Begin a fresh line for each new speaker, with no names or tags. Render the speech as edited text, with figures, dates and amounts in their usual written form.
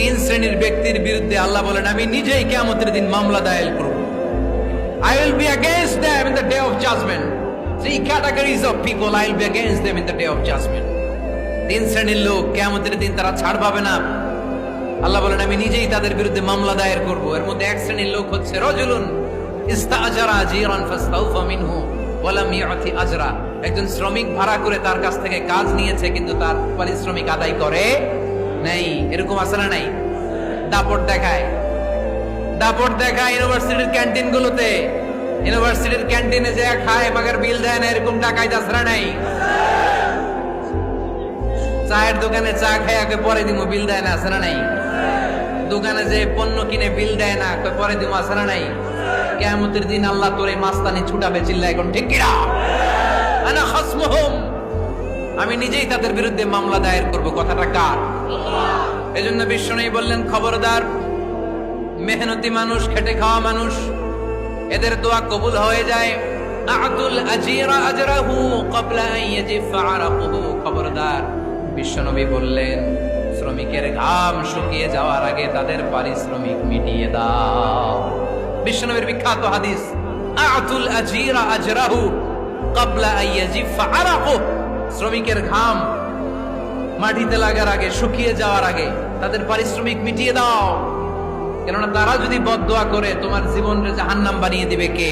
তিন শ্রেণীর ব্যক্তির বিরুদ্ধে আল্লাহ বলেন আমি নিজেই কিয়ামতের দিন মামলা দায়ের করব। I will be against them in the day of judgment. Three categories of people I will be against them in the day of judgment. তিন শ্রেণীর লোক কিয়ামতের দিন তারা ছাড় পাবে না। আল্লাহ বলেন আমি নিজেই তাদের বিরুদ্ধে মামলা দায়ের করব। এর মধ্যে এক শ্রেণীর লোক হচ্ছে রাজুলুন ইস্তাআজারা জিরান ফাস্তাউফা মিনহু ওয়া লাম ইউতি আজরা। একজন শ্রমিক ভাড়া করে তার কাছ থেকে কাজ নিয়েছে কিন্তু তার পারিশ্রমিক আদায় করে নাই। এরকম আছে না নাই? দাপট দেখায় ইউনিভার্সিটির ক্যান্টিন গুলোতে, ইউনিভার্সিটির ক্যান্টিনে যে খায় মাগার বিল দেয় না, এরকম ডাকাইত আছে না নাই? চায়ের দোকানে চা খায় পরে দিমু বিল দেয় না, আছে না নাই? দোকানে যে পণ্য কিনে বিল দেয় না পরে দিমু, আছে না নাই? কিয়ামতের দিন আল্লাহ তোরে মাস্তানি ছুটাবে, চিল্লা এখন ঠিক কিনা? আনা খাসমুহুম, আমি নিজেই তাদের বিরুদ্ধে মামলা দায়ের করব। কথাটা কার? এজন্য বিশ্বনবী বললেন খবরদার, মেহনতি মানুষ, খেটে খাওয়া মানুষ, এদের দোয়া কবুল হয়ে যায়। আতুল আজিরা আজরাহু ক্বাবলা আন ইয়াজিফা আরাকুহু, খবরদার বিশ্বনবী বললেন শ্রমিকের ঘাম শুকিয়ে যাওয়ার আগে তাদের পারিশ্রমিক মিটিয়ে দাও। বিশ্বনবীর বিখ্যাত হাদিস, আতুল আজিরা আজরাহু ক্বাবলা আন ইয়াজিফা আরাকুহু, শ্রমিকের ঘাম মাটিতে লাগার আগে, শুকিয়ে যাওয়ার আগে তাদের পারিশ্রমিক মিটিয়ে দাও। কেননা তারা যদি বদদোয়া করে তোমার জীবনকে জাহান্নাম বানিয়ে দিবে কে?